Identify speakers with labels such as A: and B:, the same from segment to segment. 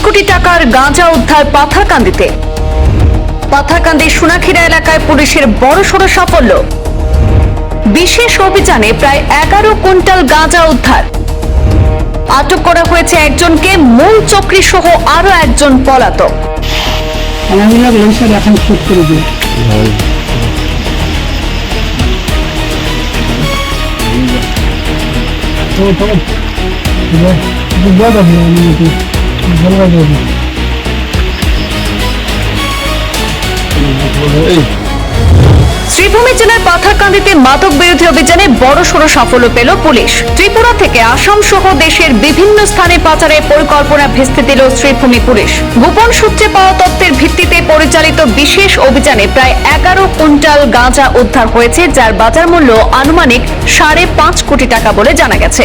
A: কোটি টাকার গাঁজা উদ্ধার পাথারকান্দিতে। পাথারকান্দির সোনাখিরা এলাকায় পুলিশের বড়সড় সাফল্য। বিশেষ অভিযানে প্রায় 11 কুইন্টাল গাঁজা উদ্ধার। আটক করা হয়েছে একজনকে, মূল চক্রী সহ আরো একজন পলাতক। শ্রীভূমি জেলার পাথারকান্দিতে মাদক বিরোধী অভিযানে বড়সড় সাফল্য পেল পুলিশ। ত্রিপুরা থেকে আসাম সহ দেশের বিভিন্ন স্থানে পাচারের পরিকল্পনা ভেস্তে দিল শ্রীভূমি পুলিশ। গোপন সূত্রে পাওয়া তথ্যের ভিত্তিতে পরিচালিত বিশেষ অভিযানে প্রায় 11 কুইন্টাল গাঁজা উদ্ধার হয়েছে, যার বাজার মূল্য আনুমানিক 5.5 কোটি টাকা বলে জানা গেছে।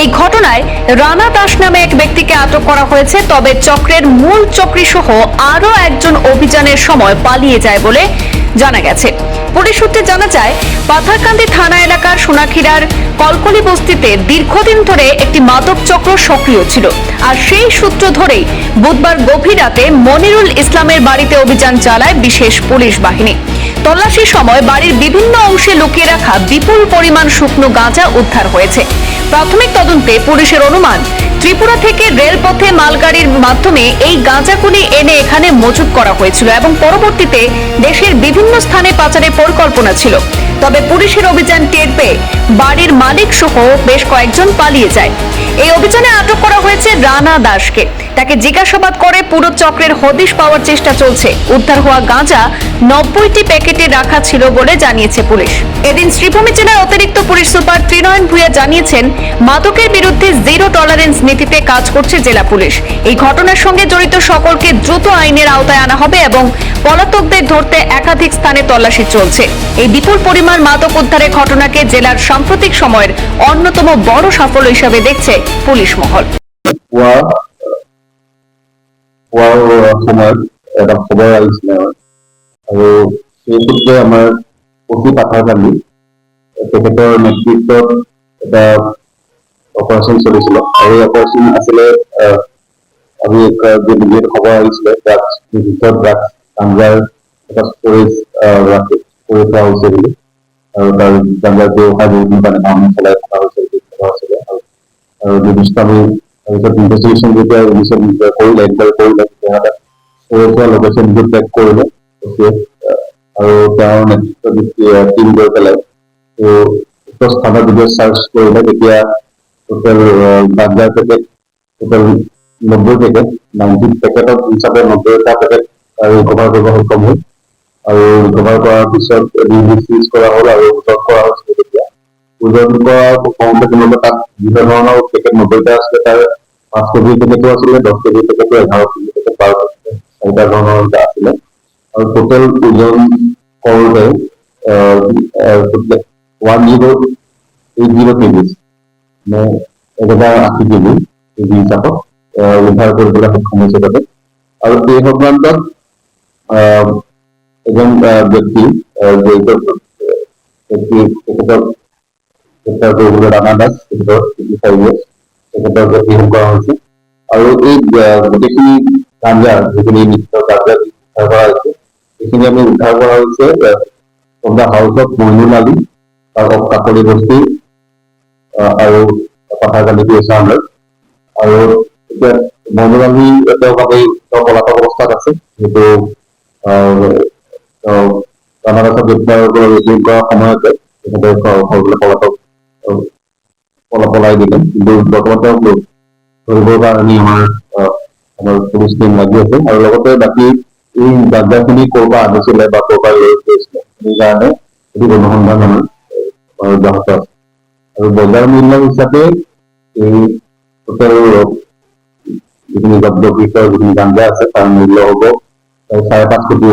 A: এই ঘটনায় রানা দাস নামে এক ব্যক্তিকে আটক করা হয়েছে, তবে চক্রের মূল চক্রী সহ আরো একজন অভিযানের সময় পালিয়ে যায় বলে জানা গেছে। পুলিশ সূত্রে জানা যায়, পাথারকান্দি থানা এলাকার সোনাখিরার কলকলি বস্তিতে দীর্ঘদিন ধরে একটি মাদক চক্র সক্রিয় ছিল, আর সেই সূত্র ধরেই বুধবার গভীর রাতে মনিরুল ইসলামের বাড়িতে অভিযান চালায় বিশেষ পুলিশ বাহিনী। তল্লাশির সময় বাড়ির বিভিন্ন অংশে লুকিয়ে রাখা বিপুল পরিমাণ শুকনো গাঁজা উদ্ধার হয়েছে। প্রাথমিক তদন্তে পুলিশের অনুমান, ত্রিপুরা থেকে রেলপথে মালগাড়ির মাধ্যমে এই গাঁজাগুলি এনে এখানে মজুত করা হয়েছিল এবং পরবর্তীতে দেশের বিভিন্ন স্থানে পাচারের পরিকল্পনা ছিল। তবে পুলিশের অভিযান টের পেয়ে বাড়ির মালিক সহ বেশ কয়েকজন পালিয়ে যায়। এই অভিযানে আটক করা হয়েছে রানা দাসকে। তাকে জিজ্ঞাসাবাদ করে পুরো চক্রের হদিশ পাওয়ার চেষ্টা চলছে। উদ্ধার হওয়া গাঁজা 90টি প্যাকেটে রাখা ছিল বলে জানিয়েছে পুলিশ। এদিন শ্রীভূমি জেলার অতিরিক্ত পুলিশ সুপার ত্রিনয়ন ভূঁইয়া জানিয়েছেন, মাদকের বিরুদ্ধে জিরো টলারেন্স নীতিতে কাজ করছে জেলা পুলিশ। এই ঘটনার সঙ্গে জড়িত সকলকে দ্রুত আইনের আওতায় আনা হবে এবং পলাতকদের ধরতে একাধিক স্থানে তল্লাশি চলছে। এই বিপুল পরিমাণ মাদক উদ্ধারের ঘটনাকে জেলার সাম্প্রতিক সময়ের অন্যতম বড় সাফল্য হিসেবে দেখছে পুলিশ মহল।
B: সময়ত এটা খবৰ আহিছিলে আৰু সেই সূত্ৰে আমাৰ অতি পাথাৰকান্দি তেখেতৰ নেতৃত্বত এটা অপাৰেশ্যন চলিছিল আৰু এই অপাৰেশ্যন আছিলে আমি যিটো খবৰ আহিছিলে ড্ৰাগছ গাঞ্জাৰ এটা ষ্টৰেজ কৰি থোৱা হৈছে বুলি, আৰু তাৰ গাঞ্জাৰ ব্যৱসায় বহুদিন কাৰণে কাম চলাই থকা হৈছিলে আৰু নিৰ্দিষ্ট আমি তাৰপিছত ইনভেষ্টিগেশ্যন যেতিয়া কৰিলে লোকেশ্যন ট্ৰেক কৰিলে আৰু তেওঁৰ নেতৃত্বত টিম গৈ পেলাই উক্ত স্থানত যেতিয়া চাৰ্চ কৰিলে, তেতিয়া টোটেল গাঞ্জাৰ পেকেট টোটেল 90 পেকেট 90 পেকেটত হিচাপে 90টা পেকেট ৰিকভাৰ কৰিব সক্ষম হ'ল। আৰু ৰিকভাৰ কৰাৰ পিছত ৰিলিজ কৰা হ'ল আৰু ওজন কৰা হৈছিল। তেতিয়া ওজন কৰা কওঁতে কোনোবা তাত বিভিন্ন ধৰণৰ পেকেট 90টা আছিলে, তাৰ 5 কেজি পেকেটো আছিলে, 10 কেজি পেকেটো, 11 কেজি পেকেট, 4টা ধৰণৰ আছিলে। আৰু টোটেল ওজন কৰোঁতে 1080 কেজি, মানে 1080 কেজি হিচাপত উদ্ধাৰ কৰিবলৈ সক্ষম হৈছে তাতে। আৰু এই সংক্ৰান্তত এজন ব্যক্তি জড়িত তেখেতৰ ৰাণা দাস, তেখেতৰ 55 years, তেখেতৰ গ্ৰেপ্তাৰ কৰা হৈছে। আৰু এই গোটেইখিনি গাঞ্জা যিখিনি নিশ্চিত গাঞ্জা উদ্ধাৰ কৰা হৈছে, এইখিনি আমি উদ্ধাৰ কৰা হৈছে from the house of Moinul Ali কাকলি বস্তি আৰু পাথাৰকান্দি পিএছৰ আণ্ডাৰত। আৰু এতিয়া মইনুল আলী তেওঁক পলাতক অৱস্থাত আছে, যিটো ৰাণা দাসক গ্ৰেপ্তাৰ কৰাৰ সময়তে তেখেতে পলাই দিলে, কিন্তু বৰ্তমান তেওঁক ধৰিবৰ কাৰণে আমাৰ পুলিচ টিম লাগি আছে। আৰু লগতে বাকী এই গাঞ্জাখিনি ক'ৰ পৰা আনিছিলে বা ক'ৰ পৰা লৈ গৈছিলে সেইকাৰণে অধিক অনুসন্ধান আমাৰ অব্যাহত আছে। আৰু বজাৰ মূল্য হিচাপে এই টোটেল যিখিনি জব্দকৃত যিখিনি গাঞ্জা আছে তাৰ মূল্য হ'ব 5.5 কোটি।